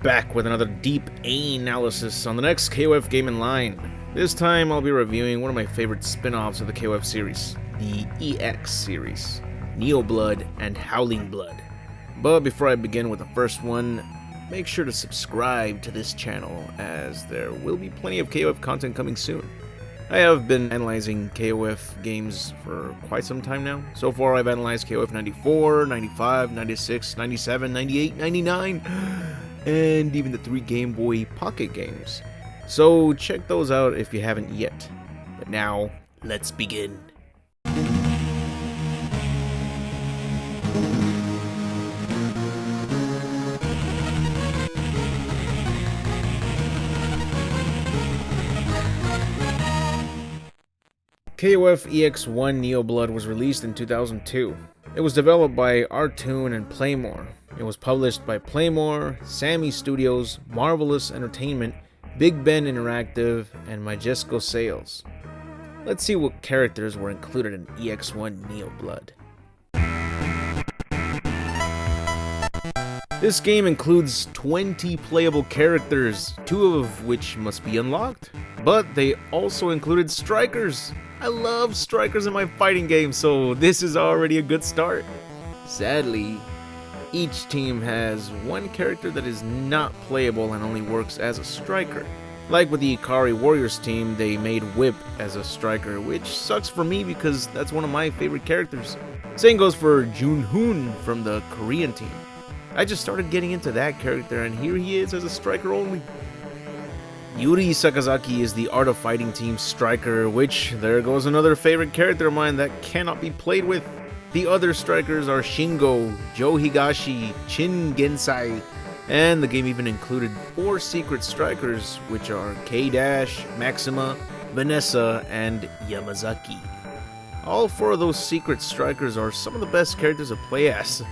back with another deep analysis on the next KOF game in line. This time I'll be reviewing one of my favorite spin-offs of the KOF series, the EX series, NeoBlood and Howling Blood. But before I begin with the first one, make sure to subscribe to this channel as there will be plenty of KOF content coming soon. I have been analyzing KOF games for quite some time now. So far I've analyzed KOF 94, 95, 96, 97, 98, 99, and even the 3 Game Boy Pocket games. So check those out if you haven't yet. But now, let's begin. KOF EX1 NeoBlood was released in 2002. It was developed by Artoon and Playmore. It was published by Playmore, Sammy Studios, Marvelous Entertainment, Big Ben Interactive, and Majesco Sales. Let's see what characters were included in EX1 NeoBlood. This game includes 20 playable characters, 2 of which must be unlocked, but they also included strikers. I love strikers in my fighting games, so this is already a good start. Sadly, each team has one character that is not playable and only works as a striker. Like with the Ikari Warriors team, they made Whip as a striker, which sucks for me because that's one of my favorite characters. Same goes for Junhoon from the Korean team. I just started getting into that character and here he is as a striker only. Yuri Sakazaki is the Art of Fighting team striker, which there goes another favorite character of mine that cannot be played with. The other strikers are Shingo, Joe Higashi, Shin Gensai, and the game even included 4 secret strikers, which are K-Dash, Maxima, Vanessa, and Yamazaki. All 4 of those secret strikers are some of the best characters to play as.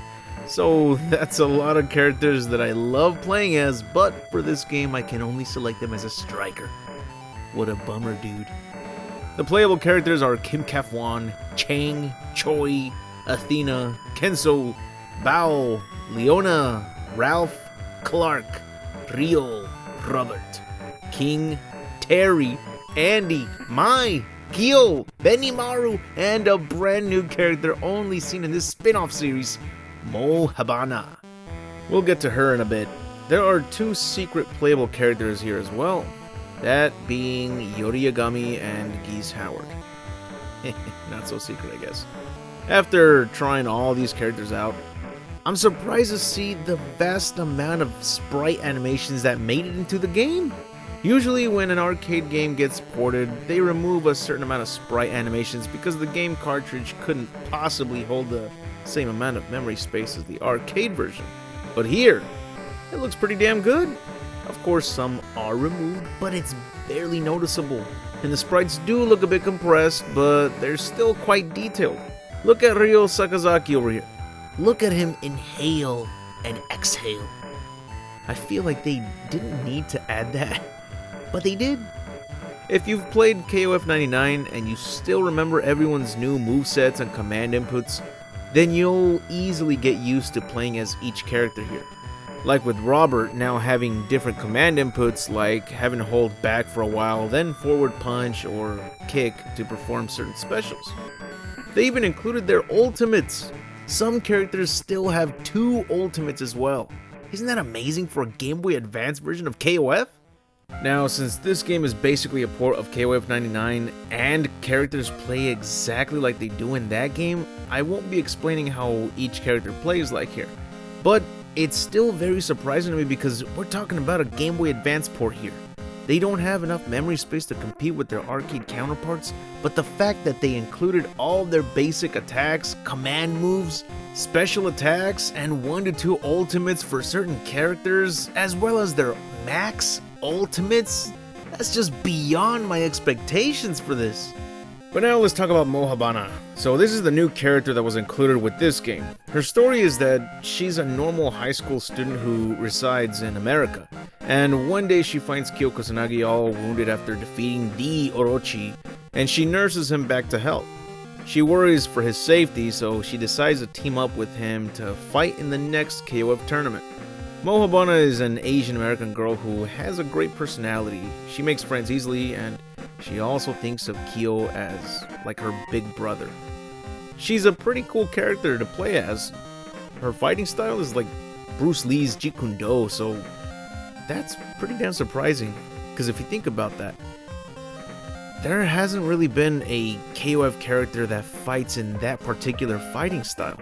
So that's a lot of characters that I love playing as, but for this game I can only select them as a striker. What a bummer, dude. The playable characters are Kim Kaf-wan, Chang, Choi, Athena, Kenso, Bao, Leona, Ralph, Clark, Rio, Robert, King, Terry, Andy, Mai, Kyo, Benimaru, and a brand new character only seen in this spin-off series, Mohabana. We'll get to her in a bit. There are 2 secret playable characters here as well, that being Yoriyagami and Geese Howard. Not so secret, I guess. After trying all these characters out, I'm surprised to see the vast amount of sprite animations that made it into the game. Usually when an arcade game gets ported, they remove a certain amount of sprite animations because the game cartridge couldn't possibly hold the same amount of memory space as the arcade version. But here, it looks pretty damn good. Of course, some are removed, but it's barely noticeable. And the sprites do look a bit compressed, but they're still quite detailed. Look at Ryo Sakazaki over here. Look at him inhale and exhale. I feel like they didn't need to add that, but they did. If you've played KOF 99 and you still remember everyone's new movesets and command inputs, then you'll easily get used to playing as each character here. Like with Robert now having different command inputs like having to hold back for a while, then forward punch or kick to perform certain specials. They even included their ultimates. Some characters still have 2 ultimates as well. Isn't that amazing for a Game Boy Advance version of KOF? Now, since this game is basically a port of KOF 99 and characters play exactly like they do in that game, I won't be explaining how each character plays like here. But it's still very surprising to me because we're talking about a Game Boy Advance port here. They don't have enough memory space to compete with their arcade counterparts, but the fact that they included all their basic attacks, command moves, special attacks, and 1 to 2 ultimates for certain characters, as well as their max ultimates, that's just beyond my expectations for this. But now let's talk about Mohabana. So this is the new character that was included with this game. Her story is that she's a normal high school student who resides in America. And one day she finds Kyo Kusanagi all wounded after defeating the Orochi, and she nurses him back to health. She worries for his safety, so she decides to team up with him to fight in the next KOF tournament. Mohabana is an Asian American girl who has a great personality. She makes friends easily, and she also thinks of Kyo as like her big brother. She's a pretty cool character to play as. Her fighting style is like Bruce Lee's Jeet Kune Do, so that's pretty damn surprising. Because if you think about that, there hasn't really been a KOF character that fights in that particular fighting style.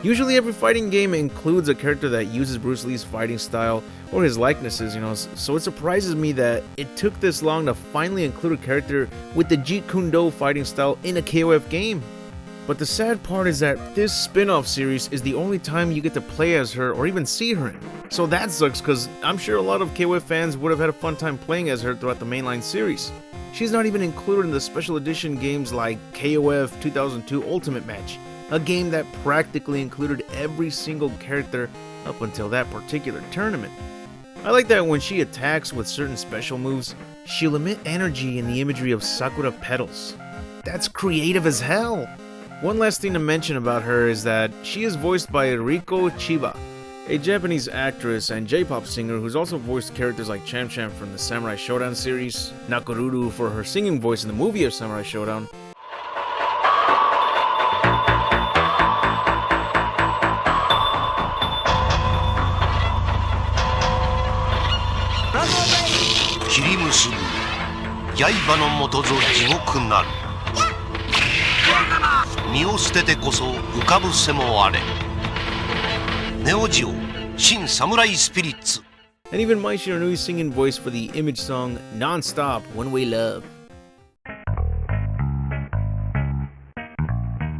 Usually every fighting game includes a character that uses Bruce Lee's fighting style or his likenesses, so it surprises me that it took this long to finally include a character with the Jeet Kune Do fighting style in a KOF game. But the sad part is that this spin-off series is the only time you get to play as her or even see her in. So that sucks, because I'm sure a lot of KOF fans would have had a fun time playing as her throughout the mainline series. She's not even included in the special edition games like KOF 2002 Ultimate Match, a game that practically included every single character up until that particular tournament. I like that when she attacks with certain special moves, she'll emit energy in the imagery of sakura petals. That's creative as hell! One last thing to mention about her is that she is voiced by Riko Chiba, a Japanese actress and J-pop singer who's also voiced characters like Cham Cham from the Samurai Shodown series, Nakoruru for her singing voice in the movie of Samurai Shodown, and even Mai Shinonui's singing voice for the Image song Non-Stop One Way Love.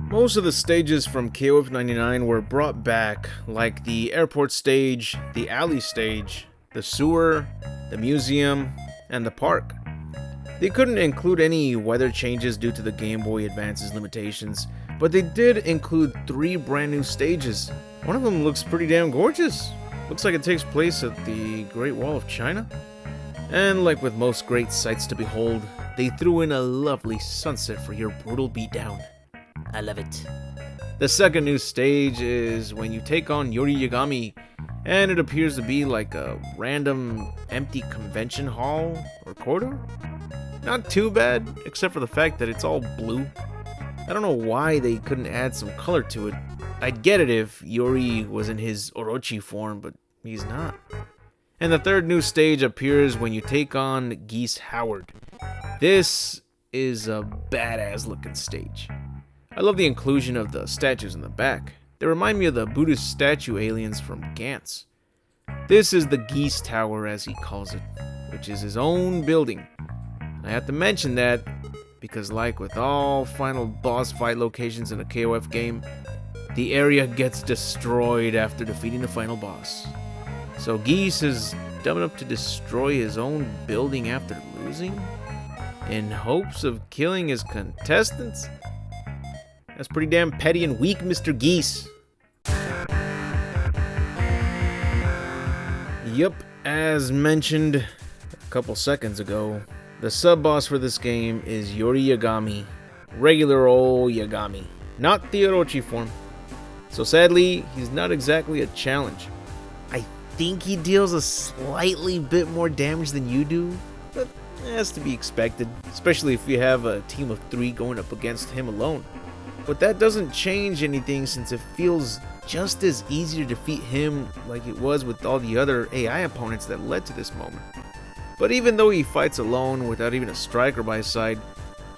Most of the stages from KOF 99 were brought back, like the airport stage, the alley stage, the sewer, the museum, and the park. They couldn't include any weather changes due to the Game Boy Advance's limitations, but they did include 3 brand new stages. One of them looks pretty damn gorgeous. Looks like it takes place at the Great Wall of China. And like with most great sights to behold, they threw in a lovely sunset for your brutal beatdown. I love it. The second new stage is when you take on Yori Yagami, and it appears to be like a random empty convention hall or corridor. Not too bad, except for the fact that it's all blue. I don't know why they couldn't add some color to it. I'd get it if Yori was in his Orochi form, but he's not. And the third new stage appears when you take on Geese Howard. This is a badass looking stage. I love the inclusion of the statues in the back. They remind me of the Buddhist statue aliens from Gantz. This is the Geese Tower, as he calls it, which is his own building. I have to mention that because, like with all final boss fight locations in a KOF game, the area gets destroyed after defeating the final boss. So Geese is dumb enough to destroy his own building after losing, in hopes of killing his contestants? That's pretty damn petty and weak, Mr. Geese. Yup, as mentioned a couple seconds ago, the sub-boss for this game is Yori Yagami, regular old Yagami, not the Orochi form. So sadly, he's not exactly a challenge. I think he deals a slightly bit more damage than you do, but that's to be expected, especially if you have a team of 3 going up against him alone. But that doesn't change anything, since it feels just as easy to defeat him like it was with all the other AI opponents that led to this moment. But even though he fights alone without even a striker by his side,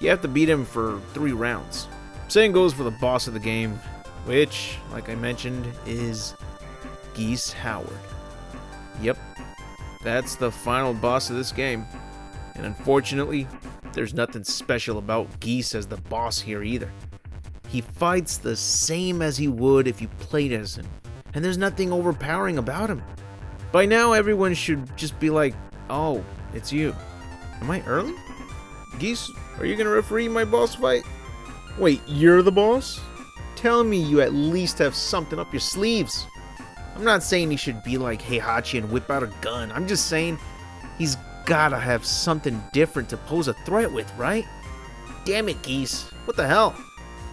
you have to beat him for 3 rounds. Same goes for the boss of the game, which, like I mentioned, is Geese Howard. Yep, that's the final boss of this game. And unfortunately, there's nothing special about Geese as the boss here either. He fights the same as he would if you played as him, and there's nothing overpowering about him. By now, everyone should just be like, oh, it's you. Am I early? Geese, are you gonna referee my boss fight? Wait, you're the boss? Tell me you at least have something up your sleeves. I'm not saying he should be like Heihachi and whip out a gun. I'm just saying he's gotta have something different to pose a threat with, right? Damn it, Geese. What the hell?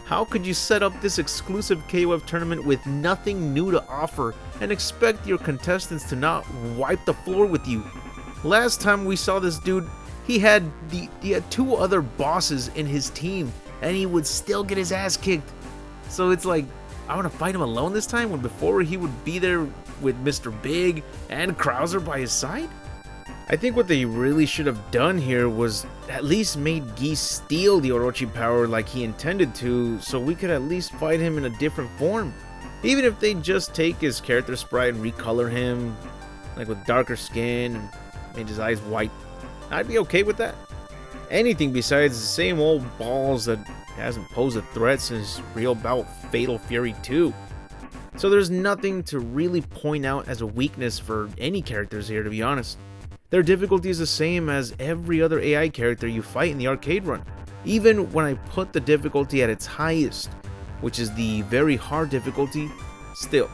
How could you set up this exclusive KOF tournament with nothing new to offer and expect your contestants to not wipe the floor with you? Last time we saw this dude, he had 2 other bosses in his team and he would still get his ass kicked. So it's like, I want to fight him alone this time when before he would be there with Mr. Big and Krauser by his side? I think what they really should have done here was at least made Geese steal the Orochi power like he intended to, so we could at least fight him in a different form. Even if they just take his character sprite and recolor him, like with darker skin and made his eyes white, I'd be okay with that. Anything besides the same old balls that hasn't posed a threat since Real Bout Fatal Fury 2. So there's nothing to really point out as a weakness for any characters here, to be honest. Their difficulty is the same as every other AI character you fight in the arcade run. Even when I put the difficulty at its highest, which is the very hard difficulty, still,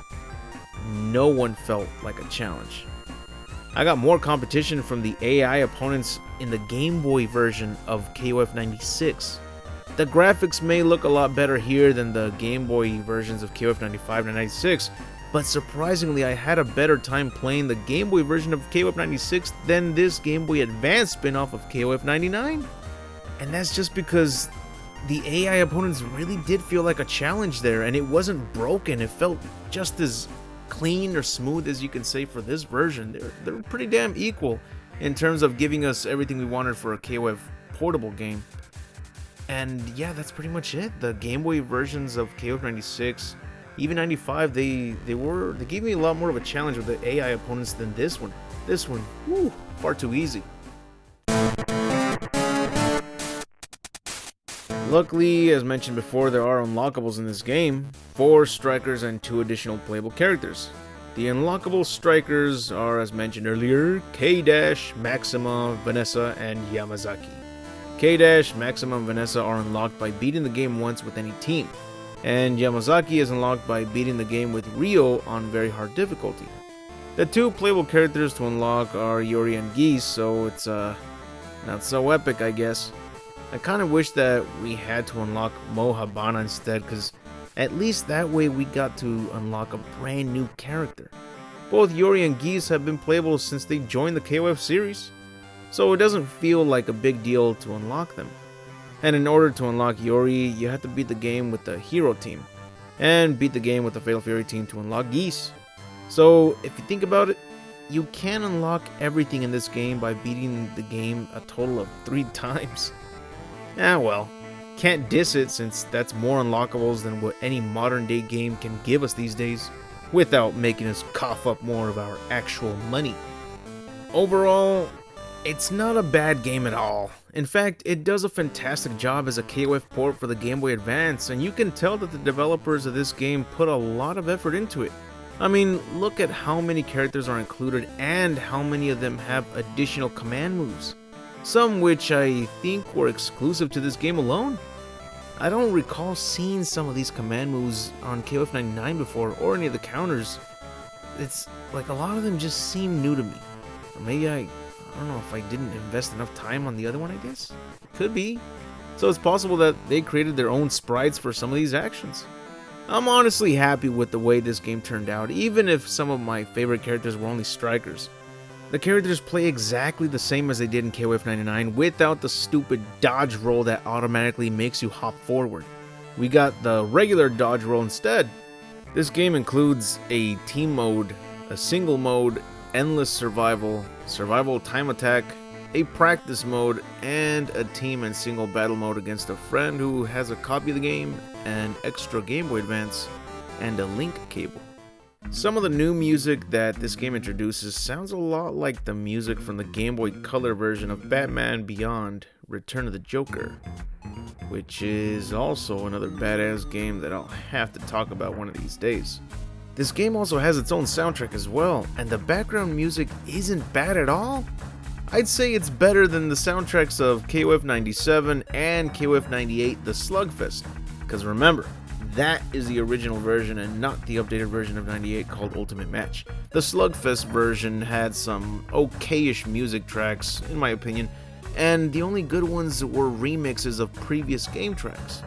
no one felt like a challenge. I got more competition from the AI opponents in the Game Boy version of KOF 96. The graphics may look a lot better here than the Game Boy versions of KOF 95 and 96, but surprisingly I had a better time playing the Game Boy version of KOF 96 than this Game Boy Advance spin-off of KOF 99. And that's just because the AI opponents really did feel like a challenge there, and it wasn't broken. It felt just as clean or smooth as you can say for this version. They're pretty damn equal in terms of giving us everything we wanted for a KOF portable game. And yeah, that's pretty much it. The Game Boy versions of KOF 96, even 95, they gave me a lot more of a challenge with the AI opponents than this one. This one, woo, far too easy. Luckily, as mentioned before, there are unlockables in this game, 4 strikers and 2 additional playable characters. The unlockable strikers are, as mentioned earlier, K-Dash, Maxima, Vanessa, and Yamazaki. K-Dash, Maxima, and Vanessa are unlocked by beating the game once with any team, and Yamazaki is unlocked by beating the game with Ryo on very hard difficulty. The 2 playable characters to unlock are Yuri and Geese, so it's not so epic, I guess. I kind of wish that we had to unlock Mohabana instead, because at least that way we got to unlock a brand new character. Both Yuri and Geese have been playable since they joined the KOF series, so it doesn't feel like a big deal to unlock them. And in order to unlock Yuri, you have to beat the game with the hero team, and beat the game with the Fatal Fury team to unlock Geese. So if you think about it, you can unlock everything in this game by beating the game a total of 3 times. Ah well, can't diss it since that's more unlockables than what any modern day game can give us these days, without making us cough up more of our actual money. Overall, it's not a bad game at all. In fact, it does a fantastic job as a KOF port for the Game Boy Advance, and you can tell that the developers of this game put a lot of effort into it. I mean, look at how many characters are included and how many of them have additional command moves. Some which I think were exclusive to this game alone. I don't recall seeing some of these command moves on KOF 99 before, or any of the counters. It's like a lot of them just seem new to me. Or maybe I don't know if I didn't invest enough time on the other one, I guess? Could be. So it's possible that they created their own sprites for some of these actions. I'm honestly happy with the way this game turned out, even if some of my favorite characters were only strikers. The characters play exactly the same as they did in KOF 99 without the stupid dodge roll that automatically makes you hop forward. We got the regular dodge roll instead. This game includes a team mode, a single mode, endless survival, survival time attack, a practice mode, and a team and single battle mode against a friend who has a copy of the game, an extra Game Boy Advance, and a link cable. Some of the new music that this game introduces sounds a lot like the music from the Game Boy Color version of Batman Beyond: Return of the Joker, which is also another badass game that I'll have to talk about one of these days. This game also has its own soundtrack as well, and the background music isn't bad at all. I'd say it's better than the soundtracks of KOF 97 and KOF 98 The Slugfest, because remember, that is the original version and not the updated version of 98 called Ultimate Match. The Slugfest version had some okayish music tracks, in my opinion, and the only good ones were remixes of previous game tracks.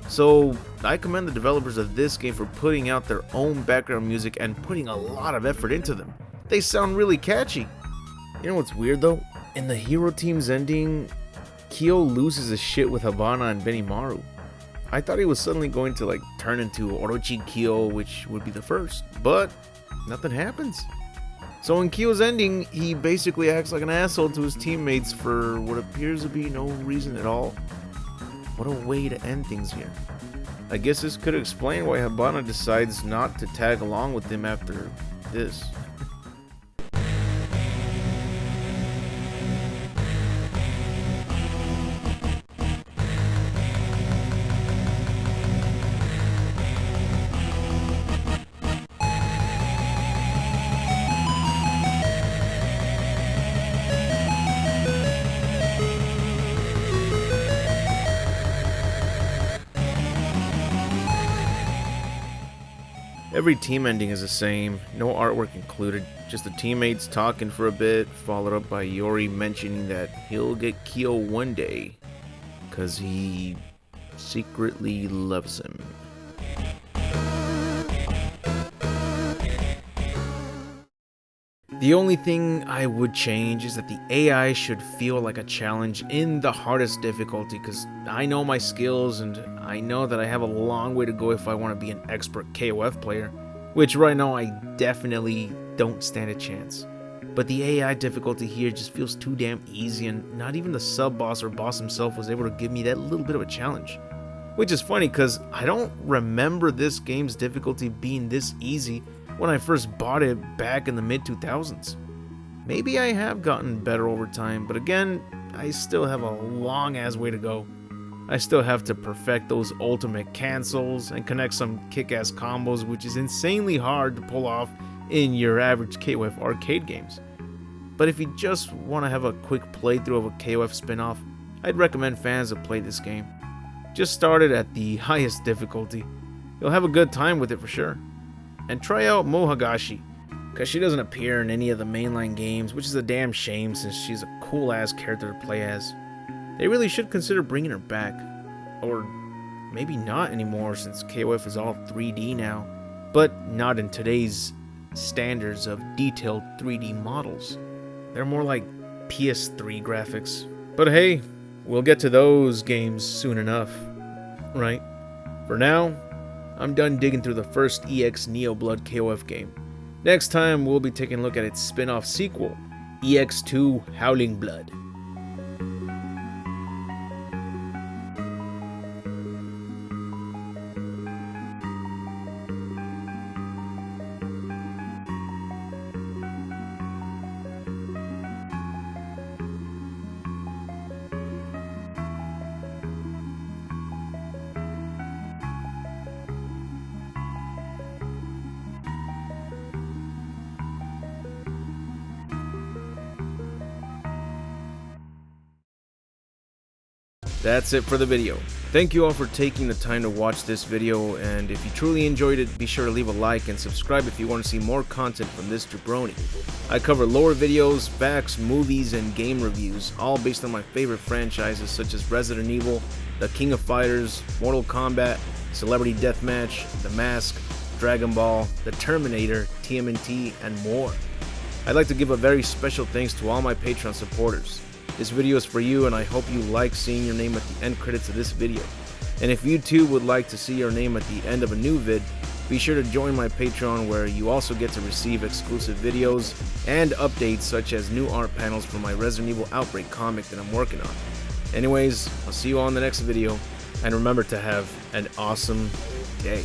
So I commend the developers of this game for putting out their own background music and putting a lot of effort into them. They sound really catchy. You know what's weird though? In the hero team's ending, Kyo loses his shit with Habana and Benimaru. I thought he was suddenly going to turn into Orochi Kyo, which would be the first, but nothing happens. So in Kyo's ending, he basically acts like an asshole to his teammates for what appears to be no reason at all. What a way to end things here. I guess this could explain why Habana decides not to tag along with him after this. Every team ending is the same, no artwork included, just the teammates talking for a bit, followed up by Yori mentioning that he'll get Kyo one day, cause he secretly loves him. The only thing I would change is that the AI should feel like a challenge in the hardest difficulty, because I know my skills and I know that I have a long way to go if I want to be an expert KOF player, which right now I definitely don't stand a chance. But the AI difficulty here just feels too damn easy, and not even the sub-boss or boss himself was able to give me that little bit of a challenge. Which is funny because I don't remember this game's difficulty being this easy when I first bought it back in the mid-2000s. Maybe I have gotten better over time, but again, I still have a long ass way to go. I still have to perfect those ultimate cancels and connect some kick-ass combos, which is insanely hard to pull off in your average KOF arcade games. But if you just want to have a quick playthrough of a KOF spin-off, I'd recommend fans to play this game. Just start it at the highest difficulty. You'll have a good time with it for sure. And try out Mohagashi, because she doesn't appear in any of the mainline games, which is a damn shame since she's a cool ass character to play as. They really should consider bringing her back. Or maybe not anymore since KOF is all 3D now, but not in today's standards of detailed 3D models. They're more like PS3 graphics. But hey, we'll get to those games soon enough, right? For now, I'm done digging through the first EX NeoBlood KOF game. Next time, we'll be taking a look at its spin-off sequel, EX2 Howling Blood. That's it for the video. Thank you all for taking the time to watch this video, and if you truly enjoyed it, be sure to leave a like and subscribe if you want to see more content from this jabroni. I cover lore videos, facts, movies, and game reviews, all based on my favorite franchises such as Resident Evil, The King of Fighters, Mortal Kombat, Celebrity Deathmatch, The Mask, Dragon Ball, The Terminator, TMNT, and more. I'd like to give a very special thanks to all my Patreon supporters. This video is for you, and I hope you like seeing your name at the end credits of this video. And if you too would like to see your name at the end of a new vid, be sure to join my Patreon, where you also get to receive exclusive videos and updates such as new art panels for my Resident Evil Outbreak comic that I'm working on. Anyways, I'll see you all in the next video, and remember to have an awesome day.